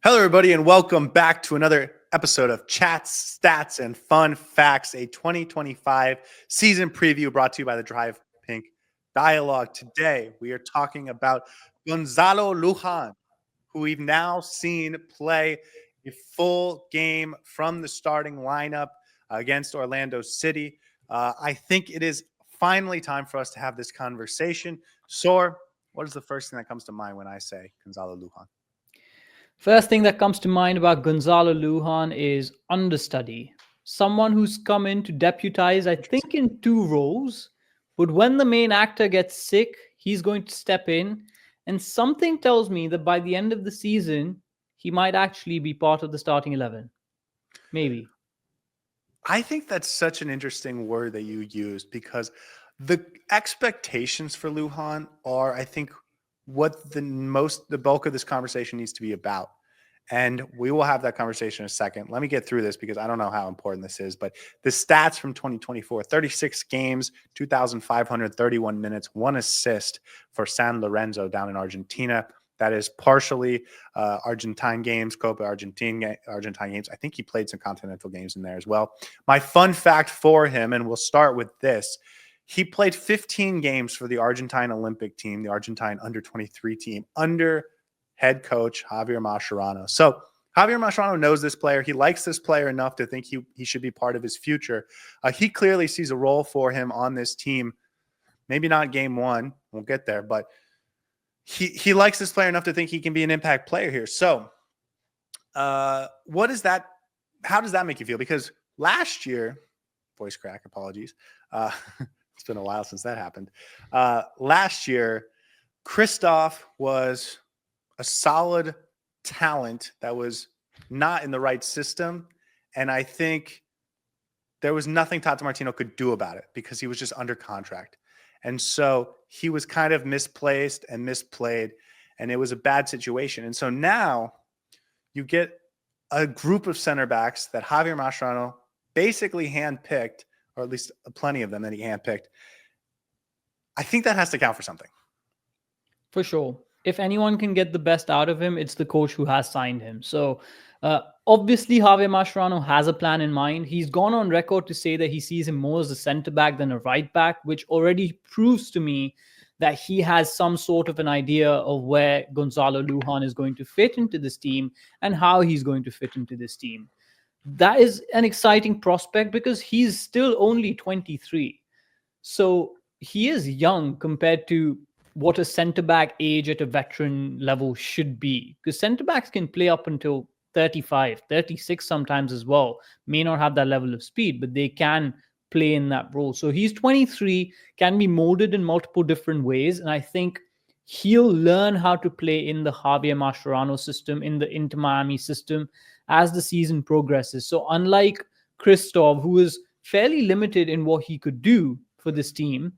Hello, everybody, and welcome back to another episode of Chats, Stats, and Fun Facts, a 2025 season preview brought to you by the Drive Pink Dialogue. Today, we are talking about Gonzalo Lujan, who we've now seen play a full game from the starting lineup against Orlando City. I think it is finally time for us to have this conversation. Saur, what is the first thing that comes to mind when I say Gonzalo Lujan? First thing that comes to mind about Gonzalo Lujan is understudy. Someone who's come in to deputize, I think, in two roles. But when the main actor gets sick, he's going to step in. And something tells me that by the end of the season, he might actually be part of the starting 11. Maybe. I think that's such an interesting word that you used because the expectations for Lujan are, I think, what the bulk of this conversation needs to be about. And we will have that conversation in a second. Let me get through this because I don't know how important this is, but the stats from 2024, 36 games, 2,531 minutes, 1 assist for San Lorenzo down in Argentina. That is partially Argentine games, Copa Argentine games. I think he played some continental games in there as well. My fun fact for him, and we'll start with this. He played 15 games for the Argentine Olympic team, the Argentine under-23 team, under head coach Javier Mascherano. So Javier Mascherano knows this player. He likes this player enough to think he should be part of his future. He clearly sees a role for him on this team. Maybe not game one. We'll get there, but he likes this player enough to think he can be an impact player here. So what is that? How does that make you feel? Because last year, voice crack, apologies. It's been a while since that happened. Last year, Christoph was a solid talent that was not in the right system. And I think there was nothing Tata Martino could do about it because he was just under contract. And so he was kind of misplaced and misplayed, and it was a bad situation. And so now you get a group of center backs that Javier Mascherano basically handpicked, or at least plenty of them that he handpicked. I think that has to count for something. For sure. If anyone can get the best out of him, it's the coach who has signed him. So obviously, Javier Mascherano has a plan in mind. He's gone on record to say that he sees him more as a center back than a right back, which already proves to me that he has some sort of an idea of where Gonzalo Lujan is going to fit into this team and how he's going to fit into this team. That is an exciting prospect because he's still only 23. So he is young compared to what a centre back age at a veteran level should be, because centre backs can play up until 35, 36 sometimes as well. May not have that level of speed, but they can play in that role. So he's 23, can be molded in multiple different ways. And I think he'll learn how to play in the Javier Mascherano system, in the Inter Miami system as the season progresses. So unlike Christoph, who is fairly limited in what he could do for this team,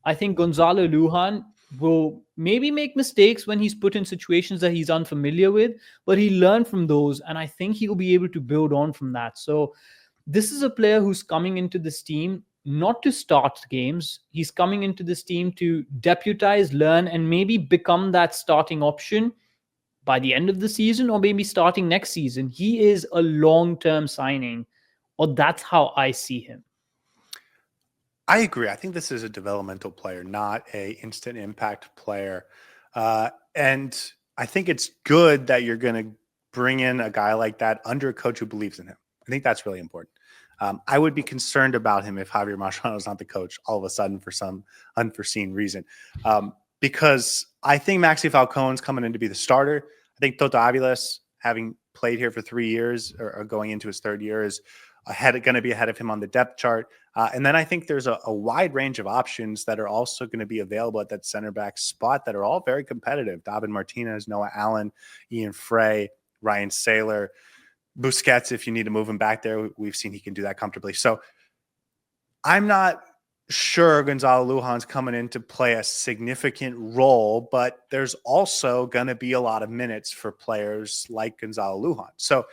I think Gonzalo Lujan will maybe make mistakes when he's put in situations that he's unfamiliar with, but he learned from those, and I think he'll be able to build on from that. So this is a player who's coming into this team not to start games. He's coming into this team to deputize, learn, and maybe become that starting option by the end of the season or maybe starting next season. He is a long-term signing, or that's how I see him. I agree. I think this is a developmental player, not a instant impact player. And I think it's good that you're going to bring in a guy like that under a coach who believes in him. I think that's really important. I would be concerned about him if Javier Mascherano is not the coach all of a sudden for some unforeseen reason. Because I think Maxi Falcone's coming in to be the starter. I think Toto Aviles, having played here for 3 years or going into his third year, is going to be ahead of him on the depth chart. And then I think there's a wide range of options that are also going to be available at that center back spot that are all very competitive. David Martinez, Noah Allen, Ian Frey, Ryan Saylor, Busquets, if you need to move him back there. We've seen he can do that comfortably. So I'm not sure Gonzalo Lujan's coming in to play a significant role, but there's also going to be a lot of minutes for players like Gonzalo Lujan. So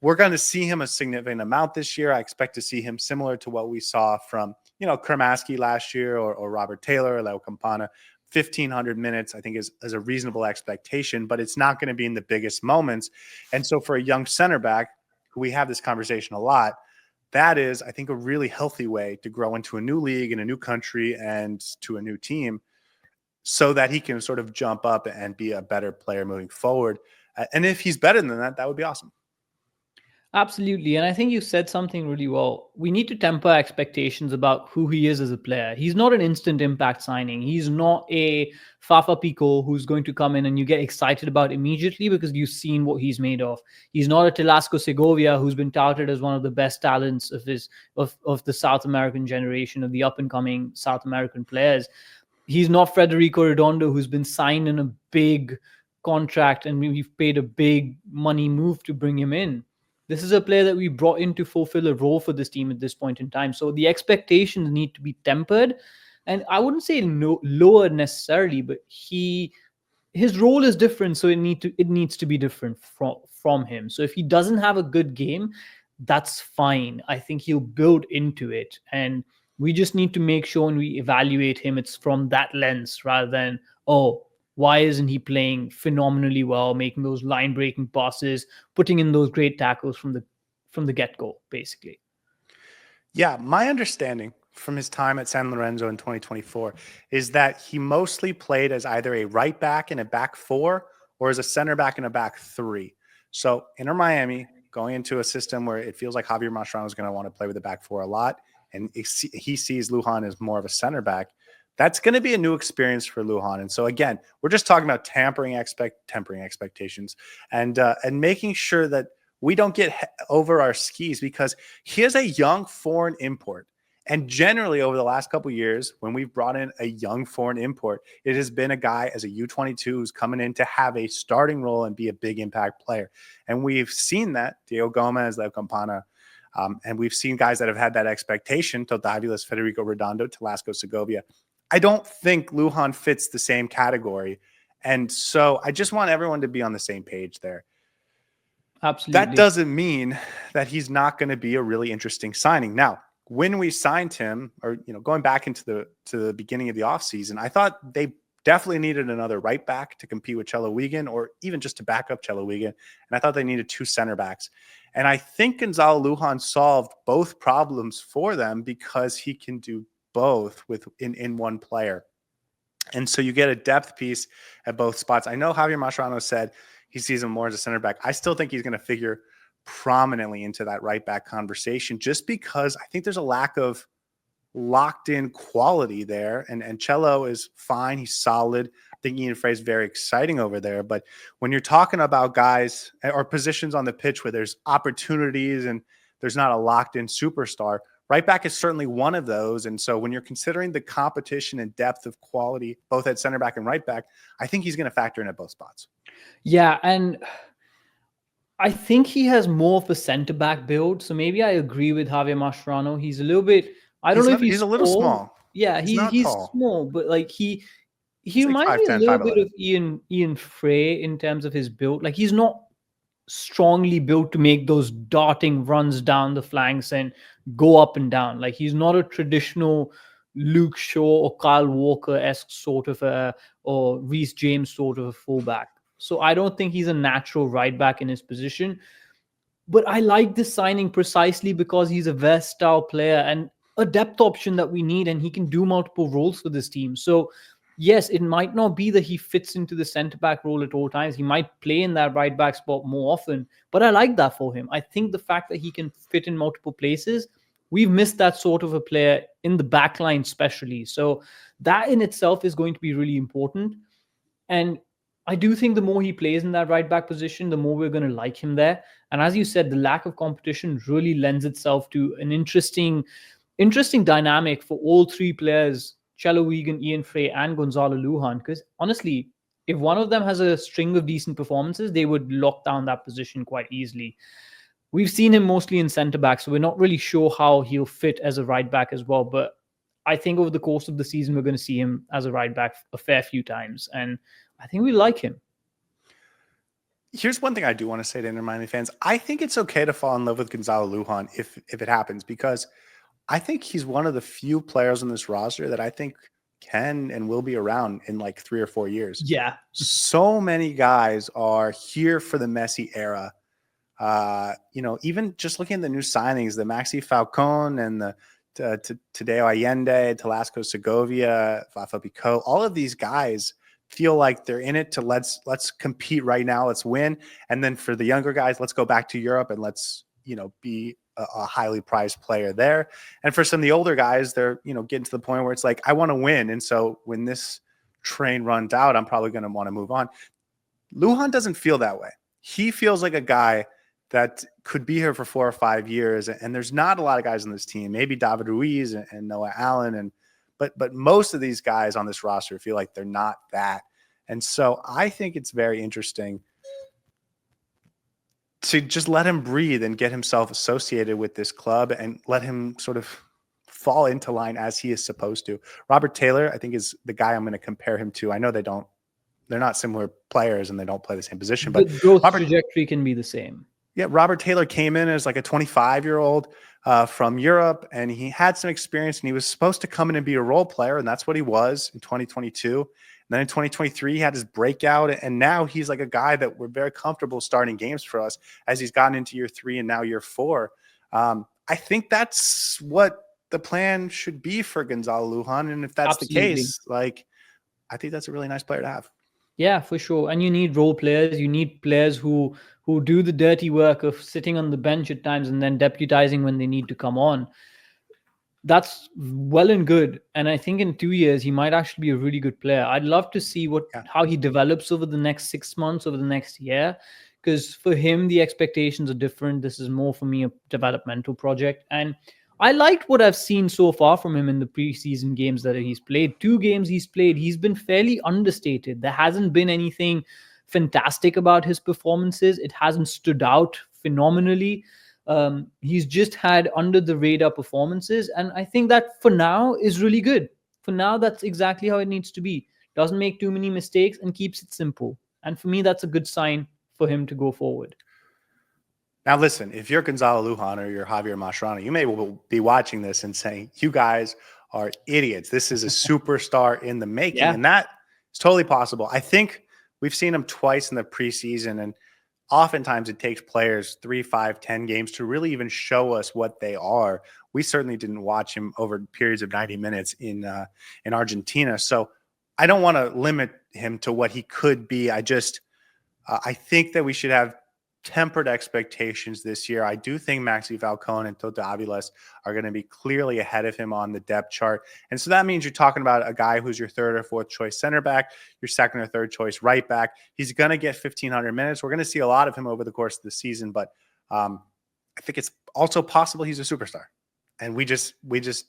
we're going to see him a significant amount this year. I expect to see him similar to what we saw from Kramaski last year or Robert Taylor or Leo Campana. 1,500 minutes, I think, is a reasonable expectation, but it's not going to be in the biggest moments. And so for a young center back, who we have this conversation a lot, that is, I think, a really healthy way to grow into a new league in a new country and to a new team so that he can sort of jump up and be a better player moving forward. And if he's better than that, that would be awesome. Absolutely. And I think you said something really well. We need to temper expectations about who he is as a player. He's not an instant impact signing. He's not a Fafa Pico who's going to come in and you get excited about immediately because you've seen what he's made of. He's not a Telasco Segovia who's been touted as one of the best talents of the South American generation, of the up and coming South American players. He's not Federico Redondo who's been signed in a big contract and we've paid a big money move to bring him in. This is a player that we brought in to fulfill a role for this team at this point in time. So the expectations need to be tempered. And I wouldn't say lower necessarily, but his role is different. So it needs to be different from him. So if he doesn't have a good game, that's fine. I think he'll build into it. And we just need to make sure when we evaluate him, it's from that lens rather than, oh, why isn't he playing phenomenally well, making those line-breaking passes, putting in those great tackles from the get-go, basically? Yeah, my understanding from his time at San Lorenzo in 2024 is that he mostly played as either a right back in a back four or as a center back in a back three. So Inter Miami going into a system where it feels like Javier Mascherano is going to want to play with the back four a lot, and he sees Lujan as more of a center back. That's going to be a new experience for Lujan. And so again, we're just talking about tempering expectations and making sure that we don't get over our skis because he is a young foreign import. And generally over the last couple of years, when we've brought in a young foreign import, it has been a guy as a U22 who's coming in to have a starting role and be a big impact player. And we've seen that, Diego Gomez, Leo Campana, and we've seen guys that have had that expectation, Todavilas, Federico Redondo, Telasco Segovia. I don't think Lujan fits the same category. And so I just want everyone to be on the same page there. Absolutely. That doesn't mean that he's not going to be a really interesting signing. Now, when we signed him, or going back into the beginning of the offseason, I thought they definitely needed another right back to compete with Chelo Wigan, or even just to back up Chelo Wigan. And I thought they needed two center backs. And I think Gonzalo Lujan solved both problems for them because he can do both in one player. And so you get a depth piece at both spots. I know Javier Mascherano said he sees him more as a center back. I still think he's going to figure prominently into that right back conversation just because I think there's a lack of locked in quality there. And Chelo is fine. He's solid. I think Ian Frey is very exciting over there. But when you're talking about guys or positions on the pitch where there's opportunities and there's not a locked in superstar, right back is certainly one of those. And so when you're considering the competition and depth of quality, both at center back and right back, I think he's going to factor in at both spots. Yeah. And I think he has more of a center back build. So maybe I agree with Javier Mascherano. He's a little bit, I don't know if he's a little small. Yeah, he's tall. Small, but like he like reminds me 5'10", a little 5'11". bit of Ian Frey in terms of his build. Like he's not strongly built to make those darting runs down the flanks and go up and down. Like he's not a traditional Luke Shaw or Kyle Walker-esque sort of or Reece James sort of a fullback. So I don't think he's a natural right back in his position. But I like this signing precisely because he's a versatile player and a depth option that we need, and he can do multiple roles for this team. So yes, it might not be that he fits into the center back role at all times. He might play in that right back spot more often, but I like that for him. I think the fact that he can fit in multiple places, we've missed that sort of a player in the back line, especially. So that in itself is going to be really important. And I do think the more he plays in that right back position, the more we're going to like him there. And as you said, the lack of competition really lends itself to an interesting dynamic for all three players, Chelo Wigan, Ian Frey, and Gonzalo Lujan. Because honestly, if one of them has a string of decent performances, they would lock down that position quite easily. We've seen him mostly in centre back, so we're not really sure how he'll fit as a right back as well. But I think over the course of the season, we're going to see him as a right back a fair few times. And I think we like him. Here's one thing I do want to say to Inter Miami fans. I think it's okay to fall in love with Gonzalo Lujan if it happens, because I think he's one of the few players on this roster that I think can and will be around in like 3 or 4 years. Yeah. So many guys are here for the Messi era. Even just looking at the new signings, the Maxi Falcon and the Tadeo Allende, Talasco Segovia, Fafa Pico, all of these guys feel like they're in it to let's compete right now, let's win. And then for the younger guys, let's go back to Europe and let's, be a highly prized player there. And for some of the older guys, they're, getting to the point where it's like, I want to win. And so when this train runs out, I'm probably going to want to move on. Lujan doesn't feel that way. He feels like a guy that could be here for 4 or 5 years. And there's not a lot of guys on this team, maybe David Ruiz and Noah Allen. But most of these guys on this roster feel like they're not that. And so I think it's very interesting to just let him breathe and get himself associated with this club and let him sort of fall into line as he is supposed to. Robert Taylor, I think, is the guy I'm going to compare him to. I know they're not similar players and they don't play the same position, but the growth trajectory can be the same. Yeah, Robert Taylor came in as like a 25-year-old from Europe, and he had some experience, and he was supposed to come in and be a role player, and that's what he was in 2022. And then in 2023, he had his breakout, and now he's like a guy that we're very comfortable starting games for us as he's gotten into year 3 and now year 4. I think that's what the plan should be for Gonzalo Lujan, and if that's Absolutely. the case, like, I think that's a really nice player to have. Yeah, for sure. And you need role players. You need players who do the dirty work of sitting on the bench at times and then deputizing when they need to come on. That's well and good. And I think in 2 years, he might actually be a really good player. I'd love to see how he develops over the next 6 months, over the next year, because for him, the expectations are different. This is more for me a developmental project. And I liked what I've seen so far from him in the preseason games that he's played. 2 games he's played, he's been fairly understated. There hasn't been anything fantastic about his performances. It hasn't stood out phenomenally. He's just had under the radar performances. And I think that for now is really good. For now, that's exactly how it needs to be. Doesn't make too many mistakes and keeps it simple. And for me, that's a good sign for him to go forward. Now, listen, if you're Gonzalo Lujan or you're Javier Mascherano, you may be watching this and saying, you guys are idiots. This is a superstar in the making. Yeah. And that is totally possible. I think we've seen him twice in the preseason, and oftentimes it takes players 3, 5, 10 games to really even show us what they are. We certainly didn't watch him over periods of 90 minutes in Argentina. So I don't want to limit him to what he could be. I think that we should have tempered expectations this year. I do think Maxi Falcon and Tota Aviles are going to be clearly ahead of him on the depth chart. And so that means you're talking about a guy who's your 3rd or 4th choice center back, your 2nd or 3rd choice right back. He's going to get 1,500 minutes. We're going to see a lot of him over the course of the season, but I think it's also possible he's a superstar. And we just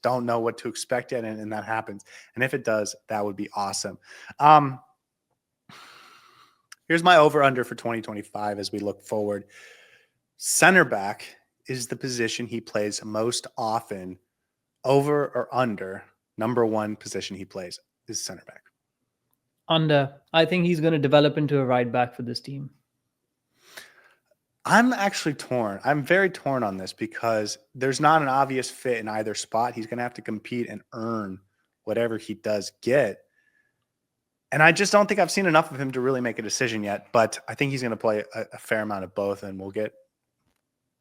don't know what to expect yet, and that happens. And if it does, that would be awesome. Here's my over-under for 2025 as we look forward. Center back is the position he plays most often. Over or under, number 1 position he plays is center back. Under. I think he's going to develop into a right back for this team. I'm actually torn. I'm very torn on this because there's not an obvious fit in either spot. He's going to have to compete and earn whatever he does get. And I just don't think I've seen enough of him to really make a decision yet. But I think he's going to play a fair amount of both, and we'll get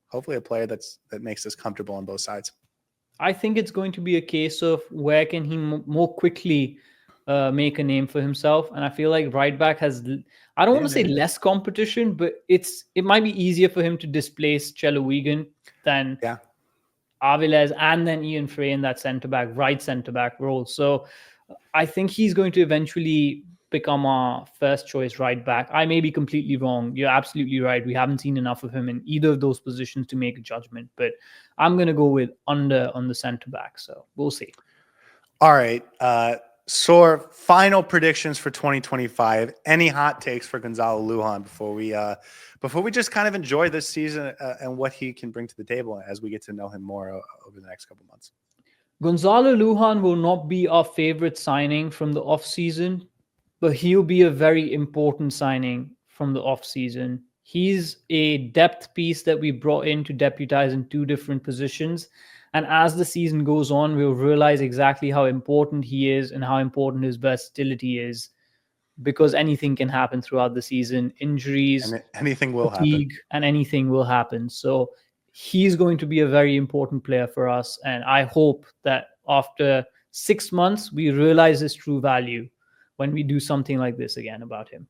hopefully a player that makes us comfortable on both sides. I think it's going to be a case of where can he more quickly make a name for himself. And I feel like right back has, I don't want to say less competition, but it might be easier for him to displace Chelo Wigan than Aviles and then Ian Frey in that right center back role. So I think he's going to eventually become our first choice right back. I may be completely wrong. You're absolutely right. We haven't seen enough of him in either of those positions to make a judgment, but I'm going to go with under on the center back. So we'll see. All right. Saur, final predictions for 2025. Any hot takes for Gonzalo Lujan before we just kind of enjoy this season and what he can bring to the table as we get to know him more over the next couple of months? Gonzalo Lujan will not be our favorite signing from the offseason, but he'll be a very important signing from the offseason. He's a depth piece that we brought in to deputize in 2 different positions. And as the season goes on, we'll realize exactly how important he is and how important his versatility is, because anything can happen throughout the season. Injuries, And anything will happen. fatigue, and anything will happen. So he's going to be a very important player for us. And I hope that after 6 months, we realize his true value when we do something like this again about him.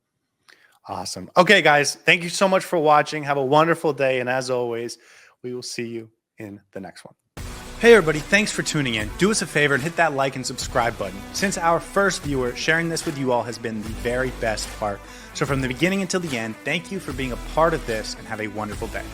Awesome. Okay, guys, thank you so much for watching. Have a wonderful day. And as always, we will see you in the next one. Hey everybody, thanks for tuning in. Do us a favor and hit that like and subscribe button. Since our first viewer, sharing this with you all has been the very best part. So from the beginning until the end, thank you for being a part of this and have a wonderful day.